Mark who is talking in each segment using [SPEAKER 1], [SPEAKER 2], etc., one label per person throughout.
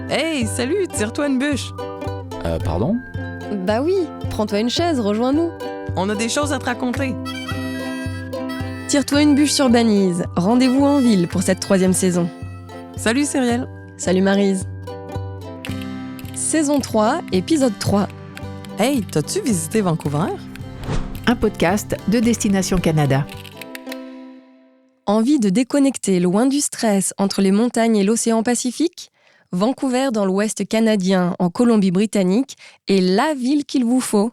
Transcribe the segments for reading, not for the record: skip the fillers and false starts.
[SPEAKER 1] Hey, salut, tire-toi une bûche.
[SPEAKER 2] Pardon?
[SPEAKER 3] Bah oui, prends-toi une chaise, rejoins-nous.
[SPEAKER 1] On a des choses à te raconter.
[SPEAKER 3] Tire-toi une bûche sur Banise. Rendez-vous en ville pour cette 3e saison.
[SPEAKER 1] Salut, Cyrielle.
[SPEAKER 3] Salut Maryse. Saison 3, épisode 3.
[SPEAKER 1] Hey, t'as-tu visité Vancouver?
[SPEAKER 4] Un podcast de Destination Canada.
[SPEAKER 3] Envie de déconnecter loin du stress entre les montagnes et l'océan Pacifique? Vancouver dans l'ouest canadien, en Colombie-Britannique, est la ville qu'il vous faut.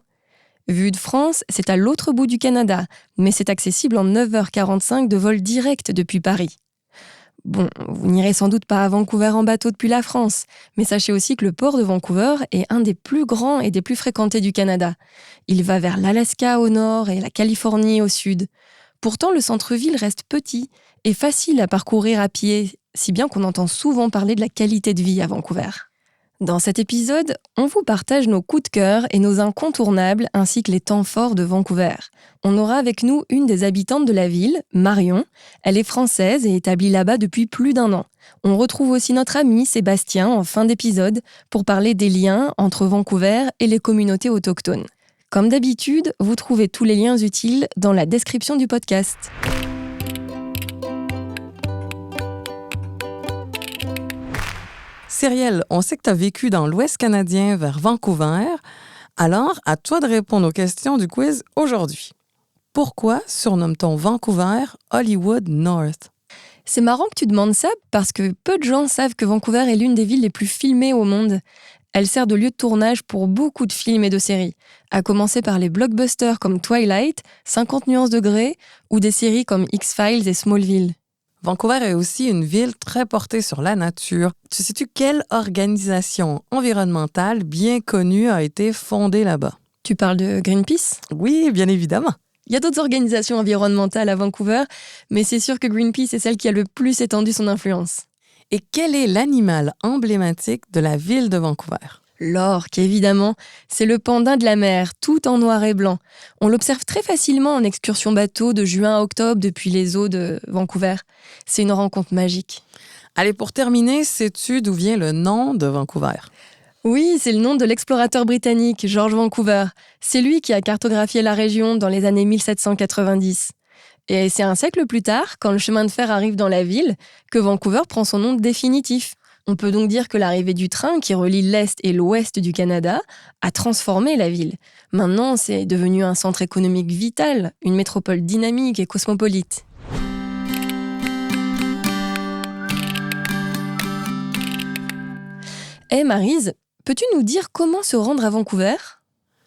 [SPEAKER 3] Vue de France, c'est à l'autre bout du Canada, mais c'est accessible en 9h45 de vol direct depuis Paris. Bon, vous n'irez sans doute pas à Vancouver en bateau depuis la France, mais sachez aussi que le port de Vancouver est un des plus grands et des plus fréquentés du Canada. Il va vers l'Alaska au nord et la Californie au sud. Pourtant, le centre-ville reste petit et facile à parcourir à pied, si bien qu'on entend souvent parler de la qualité de vie à Vancouver. Dans cet épisode, on vous partage nos coups de cœur et nos incontournables ainsi que les temps forts de Vancouver. On aura avec nous une des habitantes de la ville, Marion. Elle est française et établie là-bas depuis plus d'1 an. On retrouve aussi notre ami Sébastien en fin d'épisode pour parler des liens entre Vancouver et les communautés autochtones. Comme d'habitude, vous trouvez tous les liens utiles dans la description du podcast.
[SPEAKER 1] Cyrielle, on sait que t'as vécu dans l'Ouest canadien vers Vancouver. Alors, à toi de répondre aux questions du quiz aujourd'hui. Pourquoi surnomme-t-on Vancouver Hollywood North?
[SPEAKER 3] C'est marrant que tu demandes ça parce que peu de gens savent que Vancouver est l'une des villes les plus filmées au monde. Elle sert de lieu de tournage pour beaucoup de films et de séries, à commencer par les blockbusters comme Twilight, 50 nuances de Grey ou des séries comme X-Files et Smallville.
[SPEAKER 1] Vancouver est aussi une ville très portée sur la nature. Tu sais-tu quelle organisation environnementale bien connue a été fondée là-bas?
[SPEAKER 3] Tu parles de Greenpeace?
[SPEAKER 1] Oui, bien évidemment.
[SPEAKER 3] Il y a d'autres organisations environnementales à Vancouver, mais c'est sûr que Greenpeace est celle qui a le plus étendu son influence.
[SPEAKER 1] Et quel est l'animal emblématique de la ville de Vancouver?
[SPEAKER 3] L'orque, évidemment. C'est le panda de la mer, tout en noir et blanc. On l'observe très facilement en excursion bateau de juin à octobre depuis les eaux de Vancouver. C'est une rencontre magique.
[SPEAKER 1] Allez, pour terminer, sais-tu d'où vient le nom de Vancouver?
[SPEAKER 3] Oui, c'est le nom de l'explorateur britannique George Vancouver. C'est lui qui a cartographié la région dans les années 1790. Et c'est un siècle plus tard, quand le chemin de fer arrive dans la ville, que Vancouver prend son nom définitif. On peut donc dire que l'arrivée du train, qui relie l'Est et l'Ouest du Canada, a transformé la ville. Maintenant, c'est devenu un centre économique vital, une métropole dynamique et cosmopolite. Maryse, peux-tu nous dire comment se rendre à Vancouver ?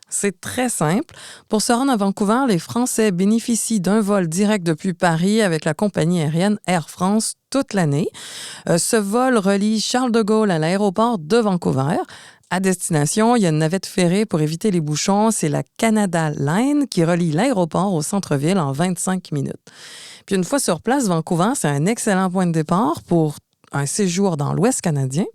[SPEAKER 1] C'est très simple. Pour se rendre à Vancouver, les Français bénéficient d'un vol direct depuis Paris avec la compagnie aérienne Air France toute l'année. Ce vol relie Charles de Gaulle à l'aéroport de Vancouver. À destination, il y a une navette ferrée pour éviter les bouchons. C'est la Canada Line qui relie l'aéroport au centre-ville en 25 minutes. Puis une fois sur place, Vancouver, c'est un excellent point de départ pour un séjour dans l'Ouest canadien.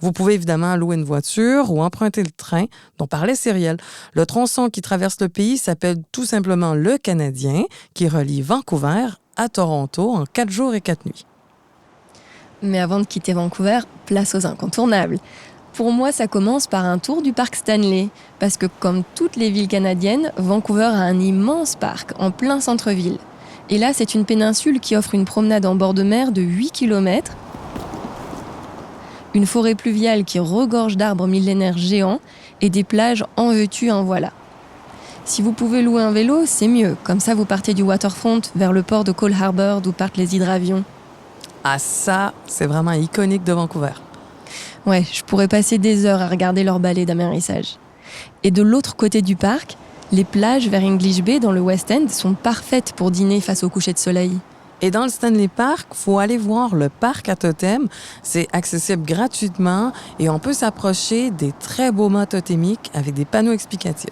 [SPEAKER 1] Vous pouvez évidemment louer une voiture ou emprunter le train dont parlait Cyrielle. Le tronçon qui traverse le pays s'appelle tout simplement le Canadien, qui relie Vancouver à Toronto en 4 jours et 4 nuits.
[SPEAKER 3] Mais avant de quitter Vancouver, place aux incontournables. Pour moi, ça commence par un tour du parc Stanley, parce que comme toutes les villes canadiennes, Vancouver a un immense parc en plein centre-ville. Et là, c'est une péninsule qui offre une promenade en bord de mer de 8 km, une forêt pluviale qui regorge d'arbres millénaires géants et des plages en veux-tu, en voilà. Si vous pouvez louer un vélo, c'est mieux. Comme ça, vous partez du waterfront vers le port de Cole Harbour d'où partent les hydravions.
[SPEAKER 1] Ah ça, c'est vraiment iconique de Vancouver.
[SPEAKER 3] Ouais, je pourrais passer des heures à regarder leur balai d'amérissage. Et de l'autre côté du parc, les plages vers English Bay dans le West End sont parfaites pour dîner face au coucher de soleil.
[SPEAKER 1] Et dans le Stanley Park, il faut aller voir le parc à totem. C'est accessible gratuitement et on peut s'approcher des très beaux mâts totémiques avec des panneaux explicatifs.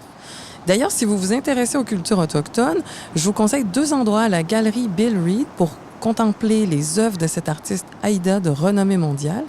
[SPEAKER 1] D'ailleurs, si vous vous intéressez aux cultures autochtones, je vous conseille 2 endroits à la galerie Bill Reid pour contempler les œuvres de cette artiste Aïda de renommée mondiale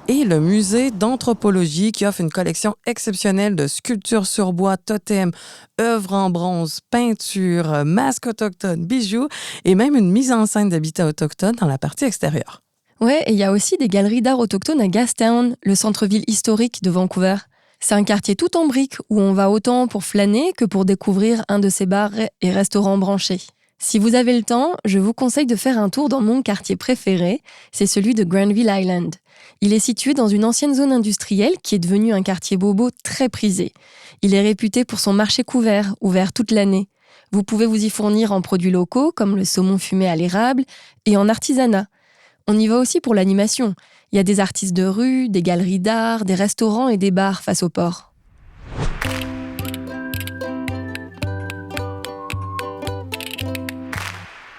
[SPEAKER 1] et le musée d'anthropologie qui offre une collection exceptionnelle de sculptures sur bois, totems, œuvres en bronze, peintures, masques autochtones, bijoux et même une mise en scène d'habitats autochtones dans la partie extérieure.
[SPEAKER 3] Ouais, et il y a aussi des galeries d'art autochtones à Gastown, le centre-ville historique de Vancouver. C'est un quartier tout en briques où on va autant pour flâner que pour découvrir un de ces bars et restaurants branchés. Si vous avez le temps, je vous conseille de faire un tour dans mon quartier préféré, c'est celui de Granville Island. Il est situé dans une ancienne zone industrielle qui est devenue un quartier bobo très prisé. Il est réputé pour son marché couvert, ouvert toute l'année. Vous pouvez vous y fournir en produits locaux comme le saumon fumé à l'érable et en artisanat. On y va aussi pour l'animation. Il y a des artistes de rue, des galeries d'art, des restaurants et des bars face au port.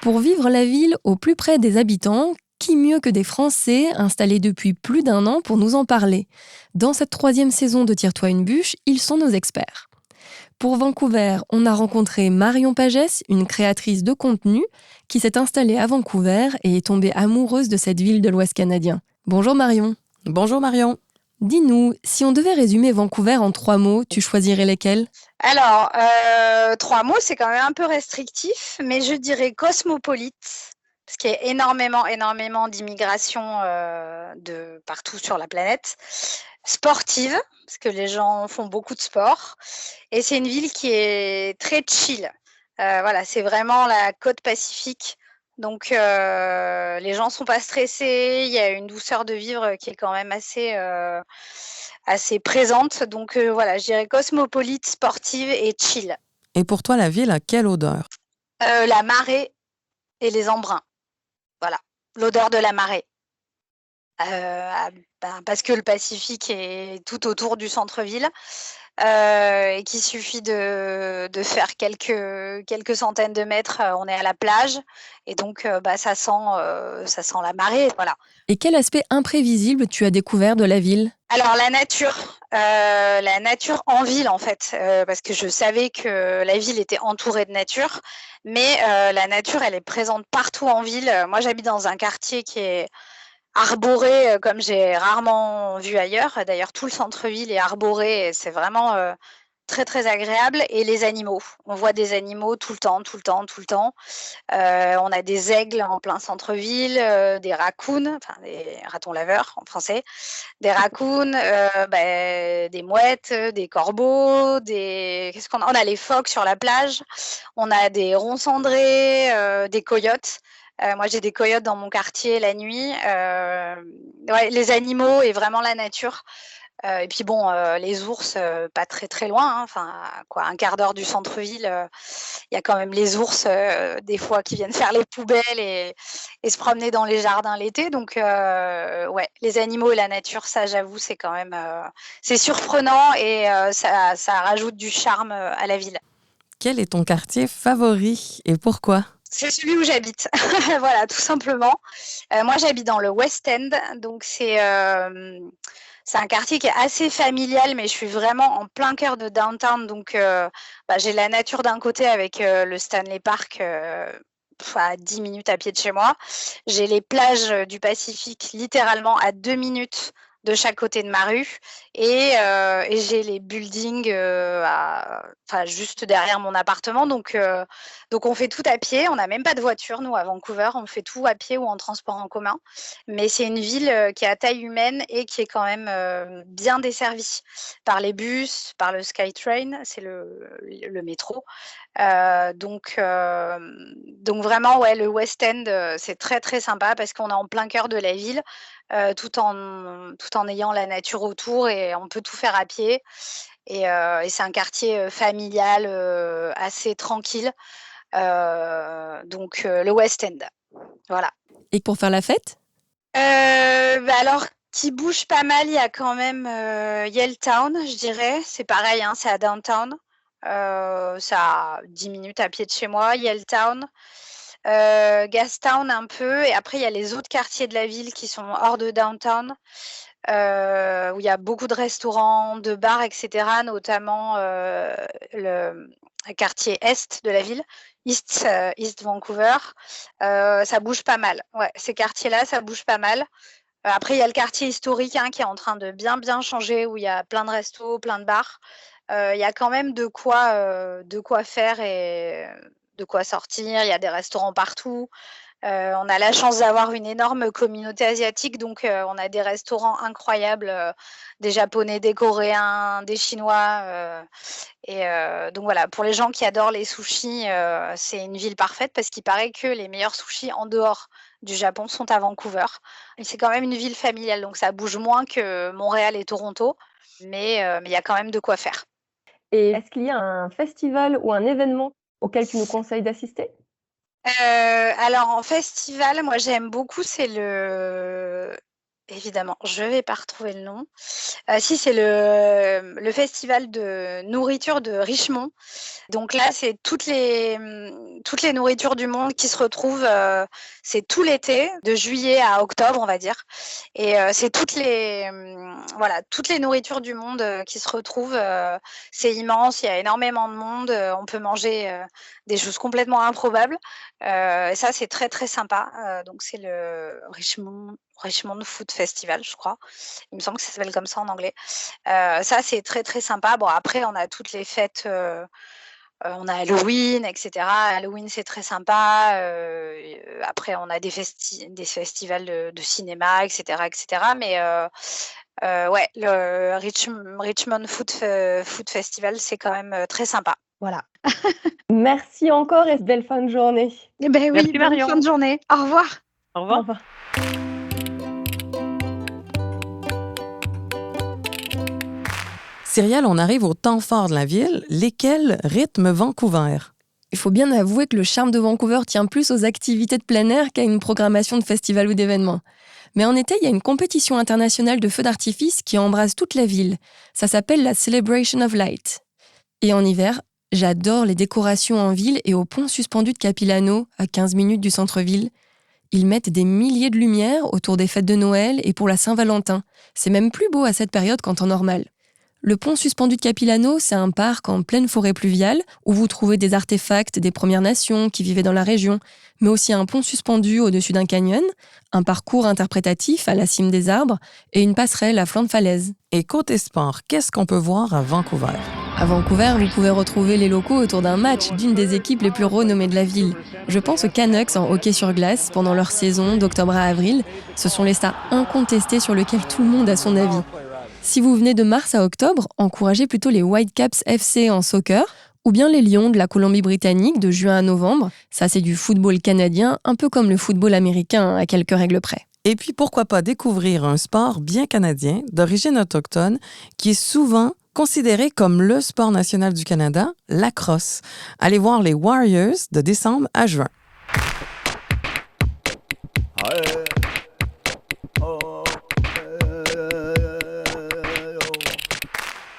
[SPEAKER 3] Pour vivre la ville au plus près des habitants, qui mieux que des Français installés depuis plus d'1 an pour nous en parler? Dans cette 3e saison de Tire-toi une bûche, ils sont nos experts. Pour Vancouver, on a rencontré Marion Pagès, une créatrice de contenu qui s'est installée à Vancouver et est tombée amoureuse de cette ville de l'Ouest canadien. Bonjour Marion.
[SPEAKER 1] Bonjour Marion.
[SPEAKER 3] Dis-nous, si on devait résumer Vancouver en 3 mots, tu choisirais lesquels?
[SPEAKER 2] Alors, 3 mots, c'est quand même un peu restrictif, mais je dirais cosmopolite, parce qu'il y a énormément d'immigration de partout sur la planète. Sportive, parce que les gens font beaucoup de sport. Et c'est une ville qui est très chill. Voilà, c'est vraiment la côte pacifique. Donc, les gens sont pas stressés. Il y a une douceur de vivre qui est quand même assez présente. Donc, voilà, je dirais cosmopolite, sportive et chill.
[SPEAKER 1] Et pour toi, la ville a quelle odeur?
[SPEAKER 2] La marée et les embruns. Voilà, l'odeur de la marée. Parce que le Pacifique est tout autour du centre-ville et qu'il suffit de faire quelques centaines de mètres, on est à la plage et donc ça sent la marée, voilà.
[SPEAKER 3] Et quel aspect imprévisible tu as découvert de la ville?
[SPEAKER 2] Alors la nature en ville en fait, parce que je savais que la ville était entourée de nature, mais la nature elle est présente partout en ville. Moi j'habite dans un quartier qui est arboré comme j'ai rarement vu ailleurs. D'ailleurs, tout le centre-ville est arboré et c'est vraiment très, très agréable. Et les animaux, on voit des animaux tout le temps. On a des aigles en plein centre-ville, des raccoons, enfin des ratons laveurs en français, des raccoons, des mouettes, des corbeaux, qu'est-ce qu'on a? On a les phoques sur la plage, on a des ronds cendrés, des coyotes. Moi, j'ai des coyotes dans mon quartier la nuit. Ouais, les animaux et vraiment la nature. Et puis bon, les ours, pas très très loin, hein. Enfin, quoi, un quart d'heure du centre-ville, il y a quand même les ours, des fois, qui viennent faire les poubelles et se promener dans les jardins l'été. Donc, ouais, les animaux et la nature, ça, j'avoue, c'est quand même, c'est surprenant et ça rajoute du charme à la ville.
[SPEAKER 1] Quel est ton quartier favori et pourquoi?
[SPEAKER 2] C'est celui où j'habite, voilà, tout simplement. Moi, j'habite dans le West End, donc c'est un quartier qui est assez familial, mais je suis vraiment en plein cœur de downtown, donc j'ai la nature d'un côté avec le Stanley Park à 10 minutes à pied de chez moi. J'ai les plages du Pacifique littéralement à 2 minutes de chaque côté de ma rue et j'ai les buildings juste derrière mon appartement. Donc on fait tout à pied. On n'a même pas de voiture, nous, à Vancouver. On fait tout à pied ou en transport en commun. Mais c'est une ville qui est à taille humaine et qui est quand même bien desservie par les bus, par le SkyTrain, c'est le métro. Donc vraiment, ouais, le West End, c'est très, très sympa parce qu'on est en plein cœur de la ville, tout en ayant la nature autour et on peut tout faire à pied. Et c'est un quartier familial assez tranquille. Donc le West End, voilà.
[SPEAKER 3] Et pour faire la fête?
[SPEAKER 2] Alors, qui bouge pas mal, il y a quand même Yaletown, je dirais. C'est pareil, hein, c'est à downtown. C'est à 10 minutes à pied de chez moi, Yaletown. Gastown un peu. Et après, il y a les autres quartiers de la ville qui sont hors de downtown, où il y a beaucoup de restaurants, de bars, etc. Notamment le quartier est de la ville, East Vancouver. Ça bouge pas mal. Ouais, ces quartiers-là, ça bouge pas mal. Après, il y a le quartier historique qui est en train de bien changer, où il y a plein de restos, plein de bars. Il y a quand même de quoi faire et de quoi sortir. Il y a des restaurants partout. On a la chance d'avoir une énorme communauté asiatique, donc on a des restaurants incroyables, des Japonais, des Coréens, des Chinois. Donc voilà, pour les gens qui adorent les sushis, c'est une ville parfaite parce qu'il paraît que les meilleurs sushis en dehors du Japon sont à Vancouver. Et c'est quand même une ville familiale, donc ça bouge moins que Montréal et Toronto, mais il y a quand même de quoi faire.
[SPEAKER 3] Et est-ce qu'il y a un festival ou un événement auquel tu nous conseilles d'assister?
[SPEAKER 2] Alors en festival, moi j'aime beaucoup, évidemment, je vais pas retrouver le nom. Si, c'est le festival de nourriture de Richmond. Donc là, c'est toutes les nourritures du monde qui se retrouvent, c'est tout l'été, de juillet à octobre, on va dire. Et c'est toutes les nourritures du monde qui se retrouvent. C'est immense, il y a énormément de monde. On peut manger des choses complètement improbables. Et ça, c'est très, très sympa. Donc c'est le Richmond Food Festival, je crois. Il me semble que ça s'appelle comme ça en anglais. Ça, c'est très, très sympa. Bon, après, on a toutes les fêtes. On a Halloween, etc. Halloween, c'est très sympa. Après, on a des festivals de cinéma, etc., etc. Mais ouais, le Richmond Food Festival, c'est quand même très sympa. Voilà.
[SPEAKER 3] Merci encore et belle fin de journée.
[SPEAKER 2] Eh ben oui,
[SPEAKER 5] Merci,
[SPEAKER 2] bonne
[SPEAKER 5] Marion.
[SPEAKER 2] fin de journée. Au revoir.
[SPEAKER 5] Au
[SPEAKER 3] Au
[SPEAKER 5] revoir.
[SPEAKER 3] revoir.
[SPEAKER 1] Cyrielle, on arrive au temps fort de la ville, lesquels rythment Vancouver.
[SPEAKER 3] Il faut bien avouer que le charme de Vancouver tient plus aux activités de plein air qu'à une programmation de festivals ou d'événements. Mais en été, il y a une compétition internationale de feux d'artifice qui embrasse toute la ville. Ça s'appelle la Celebration of Light. Et en hiver, j'adore les décorations en ville et au pont suspendu de Capilano, à 15 minutes du centre-ville. Ils mettent des milliers de lumières autour des fêtes de Noël et pour la Saint-Valentin. C'est même plus beau à cette période qu'en temps normal. Le pont suspendu de Capilano, c'est un parc en pleine forêt pluviale où vous trouvez des artefacts des Premières Nations qui vivaient dans la région, mais aussi un pont suspendu au-dessus d'un canyon, un parcours interprétatif à la cime des arbres et une passerelle à flanc de falaise.
[SPEAKER 1] Et côté sport, qu'est-ce qu'on peut voir à Vancouver?
[SPEAKER 3] À Vancouver, vous pouvez retrouver les locaux autour d'un match d'une des équipes les plus renommées de la ville. Je pense aux Canucks en hockey sur glace pendant leur saison d'octobre à avril. Ce sont les stars incontestées sur lesquelles tout le monde a son avis. Si vous venez de mars à octobre, encouragez plutôt les Whitecaps FC en soccer ou bien les Lions de la Colombie-Britannique de juin à novembre. Ça, c'est du football canadien, un peu comme le football américain à quelques règles près.
[SPEAKER 1] Et puis, pourquoi pas découvrir un sport bien canadien, d'origine autochtone, qui est souvent considéré comme le sport national du Canada, la crosse. Allez voir les Warriors de décembre à juin.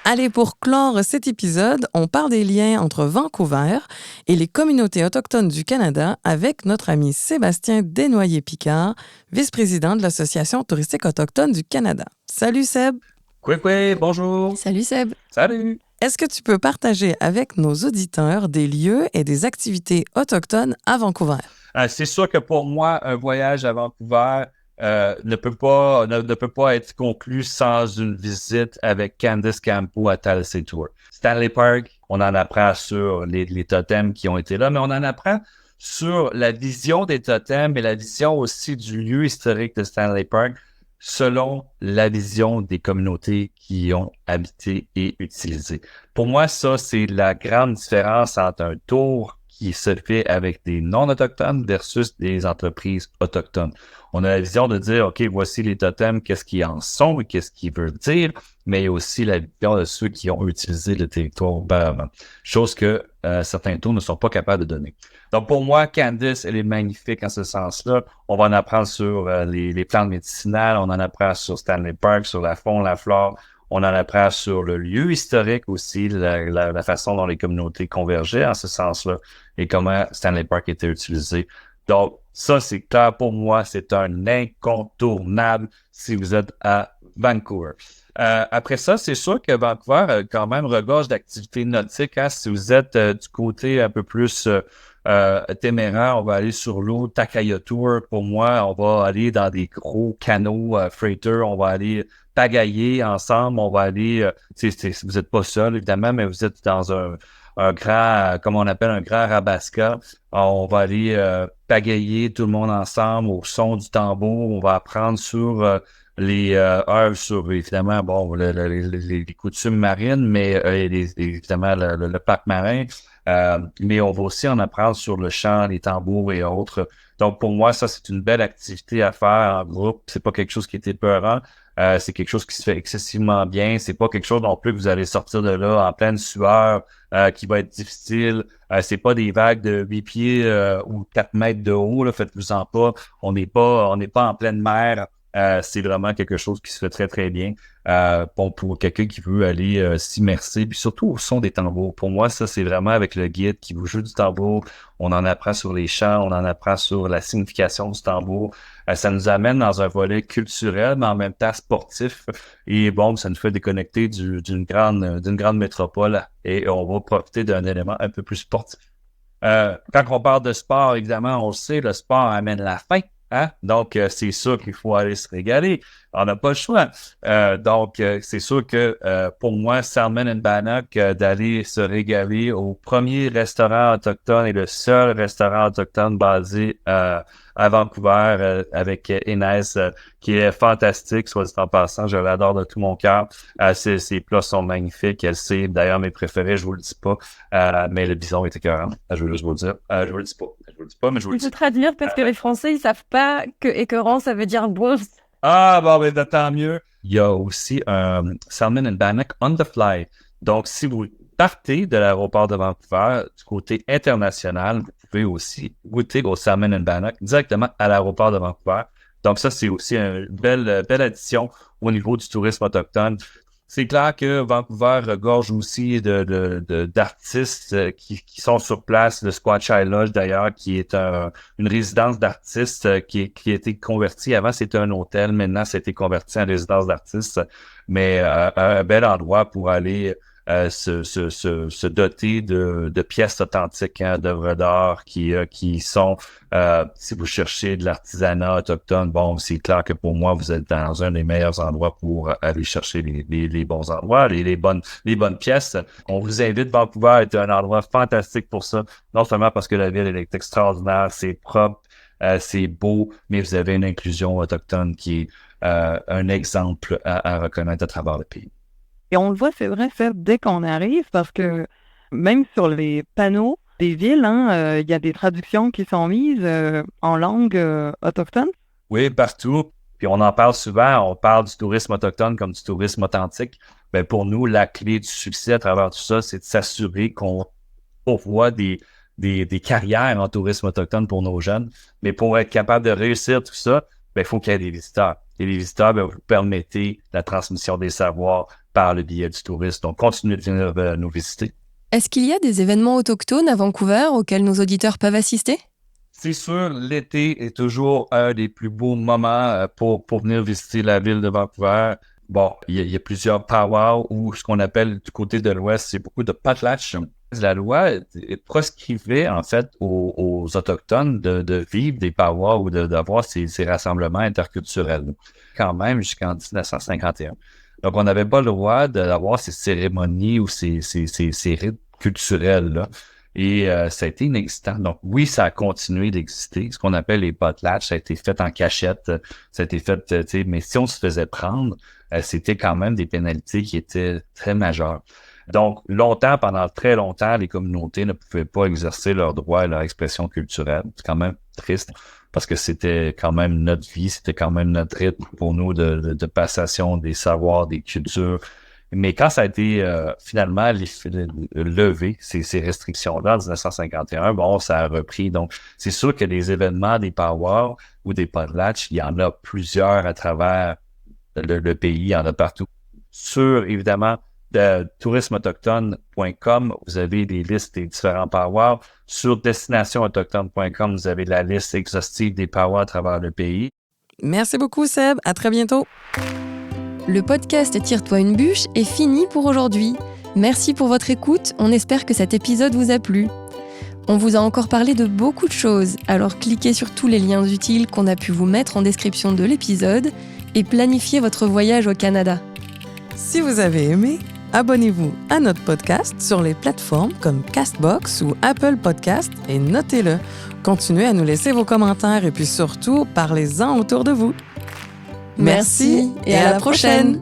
[SPEAKER 1] Allez, pour clore cet épisode, on parle des liens entre Vancouver et les communautés autochtones du Canada avec notre ami Sébastien Desnoyers-Picard, vice-président de l'Association touristique autochtone du Canada. Salut Seb!
[SPEAKER 6] Coué, bonjour!
[SPEAKER 3] Salut Seb!
[SPEAKER 6] Salut!
[SPEAKER 1] Est-ce que tu peux partager avec nos auditeurs des lieux et des activités autochtones à Vancouver?
[SPEAKER 6] C'est sûr que pour moi, un voyage à Vancouver ne peut pas être conclu sans une visite avec Candice Campo à Talisay Tour. Stanley Park, on en apprend sur les totems qui ont été là, mais on en apprend sur la vision des totems et la vision aussi du lieu historique de Stanley Park selon la vision des communautés qui y ont habité et utilisé. Pour moi, ça, c'est la grande différence entre un tour qui se fait avec des non-autochtones versus des entreprises autochtones. On a la vision de dire, OK, voici les totems, qu'est-ce qu'ils en sont et qu'est-ce qu'ils veulent dire, mais il y a aussi la vision de ceux qui ont utilisé le territoire auparavant, chose que certains tours ne sont pas capables de donner. Donc, pour moi, Candice, elle est magnifique en ce sens-là. On va en apprendre sur les plantes médicinales, on en apprend sur Stanley Park, sur la faune, la flore, on en apprend sur le lieu historique aussi, la façon dont les communautés convergeaient en ce sens-là et comment Stanley Park était utilisé. Donc, ça, c'est clair pour moi, c'est un incontournable si vous êtes à Vancouver. Après ça, c'est sûr que Vancouver quand même regorge d'activités nautiques. Hein? Si vous êtes du côté un peu plus téméraire, on va aller sur l'eau, Takaya Tour. Pour moi, on va aller dans des gros canots freighter, on va aller pagailler ensemble, on va aller, vous n'êtes pas seul évidemment, mais vous êtes dans comme on appelle un grand rabasca. On va aller pagayer tout le monde ensemble au son du tambour. On va apprendre sur sur évidemment les coutumes marines, mais évidemment le parc marin. Mais on va aussi en apprendre sur le chant, les tambours et autres. Donc pour moi, ça c'est une belle activité à faire en groupe. C'est pas quelque chose qui est épeurant. C'est quelque chose qui se fait excessivement bien. C'est pas quelque chose non plus que vous allez sortir de là en pleine sueur qui va être difficile. C'est pas des vagues de 8 pieds ou 4 mètres de haut. Là, faites-vous-en pas. On n'est pas en pleine mer. C'est vraiment quelque chose qui se fait très, très bien pour quelqu'un qui veut aller s'immerser, puis surtout au son des tambours. Pour moi, ça, c'est vraiment avec le guide qui vous joue du tambour. On en apprend sur les chants, on en apprend sur la signification du tambour. Ça nous amène dans un volet culturel, mais en même temps sportif. Et bon, ça nous fait déconnecter d'une grande métropole et on va profiter d'un élément un peu plus sportif. Quand on parle de sport, évidemment, on le sait, le sport amène la faim. Hein? Donc, c'est sûr qu'il faut aller se régaler. On n'a pas le choix. Donc, c'est sûr que pour moi, Salmon and Bannock, d'aller se régaler au premier restaurant autochtone et le seul restaurant autochtone basé à Vancouver avec Inès, qui est fantastique, soit dit en passant. Je l'adore de tout mon cœur. Ses plats sont magnifiques. Elle sait, d'ailleurs, mes préférés, je vous le dis pas. Mais le bison est écœurant. Je veux juste vous le dire. Je vous le dis pas. Je vous le dis pas, mais je vous le dis.
[SPEAKER 3] Je peux traduire parce que les Français, ils savent pas que écœurant, ça veut dire bon.
[SPEAKER 6] Ah, bon, ben, tant mieux. Il y a aussi un Salmon and Bannock on the fly. Donc, si vous partez de l'aéroport de Vancouver du côté international, vous pouvez aussi goûter au Salmon and Bannock directement à l'aéroport de Vancouver. Donc, ça, c'est aussi une belle addition au niveau du tourisme autochtone. C'est clair que Vancouver regorge aussi d'artistes qui sont sur place. Le Squatch Eye Lodge, d'ailleurs, qui est une résidence d'artistes qui a été convertie. Avant, c'était un hôtel. Maintenant, ça a été converti en résidence d'artistes. Mais un bel endroit pour aller se doter de pièces authentiques, hein, d'œuvres d'art qui sont, si vous cherchez de l'artisanat autochtone, bon, c'est clair que pour moi, vous êtes dans un des meilleurs endroits pour aller chercher les bons endroits, les bonnes pièces. On vous invite. Vancouver est un endroit fantastique pour ça, non seulement parce que la ville est extraordinaire, c'est propre, c'est beau, mais vous avez une inclusion autochtone qui est un exemple à reconnaître à travers le pays.
[SPEAKER 5] Et on le voit, c'est vrai, dès qu'on arrive, parce que même sur les panneaux des villes, il y a des traductions qui sont mises en langue autochtone.
[SPEAKER 6] Oui, partout. Puis on en parle souvent, on parle du tourisme autochtone comme du tourisme authentique. Ben pour nous, la clé du succès à travers tout ça, c'est de s'assurer qu'on pourvoit des carrières en tourisme autochtone pour nos jeunes. Mais pour être capable de réussir tout ça, ben il faut qu'il y ait des visiteurs. Et les visiteurs, ben, vous permettez la transmission des savoirs par le biais du tourisme. Donc, continuez de venir nous visiter.
[SPEAKER 3] Est-ce qu'il y a des événements autochtones à Vancouver auxquels nos auditeurs peuvent assister?
[SPEAKER 6] C'est sûr, l'été est toujours un des plus beaux moments pour venir visiter la ville de Vancouver. Bon, il y a plusieurs powwows ou ce qu'on appelle du côté de l'Ouest, c'est beaucoup de potlatch. La loi proscrivait en fait aux Autochtones de vivre des powwows ou d'avoir ces rassemblements interculturels, quand même jusqu'en 1951. Donc, on n'avait pas le droit d'avoir ces cérémonies ou ces rites culturels-là. Et ça a été inexistant. Donc, oui, ça a continué d'exister. Ce qu'on appelle les potlatch, ça a été fait en cachette. Ça a été fait, mais si on se faisait prendre, c'était quand même des pénalités qui étaient très majeures. Donc, pendant très longtemps, les communautés ne pouvaient pas exercer leurs droits et leur expression culturelle. C'est quand même triste parce que c'était quand même notre vie, c'était quand même notre rythme pour nous de passation des savoirs, des cultures. Mais quand ça a été finalement levé, ces restrictions-là en 1951, bon, ça a repris. Donc, c'est sûr que des événements, des powwows ou des potlatch, il y en a plusieurs à travers le pays, il y en a partout. Sur, évidemment, de tourismeautochtone.com, vous avez des listes des différents powwows. Sur destinationautochtone.com, vous avez la liste exhaustive des powwows à travers le pays.
[SPEAKER 1] Merci beaucoup, Seb. À très bientôt.
[SPEAKER 3] Le podcast Tire-toi une bûche est fini pour aujourd'hui. Merci pour votre écoute, on espère que cet épisode vous a plu. On vous a encore parlé de beaucoup de choses, alors cliquez sur tous les liens utiles qu'on a pu vous mettre en description de l'épisode et planifiez votre voyage au Canada.
[SPEAKER 1] Si vous avez aimé, abonnez-vous à notre podcast sur les plateformes comme Castbox ou Apple Podcast et notez-le. Continuez à nous laisser vos commentaires et puis surtout, parlez-en autour de vous.
[SPEAKER 3] Merci et à la prochaine.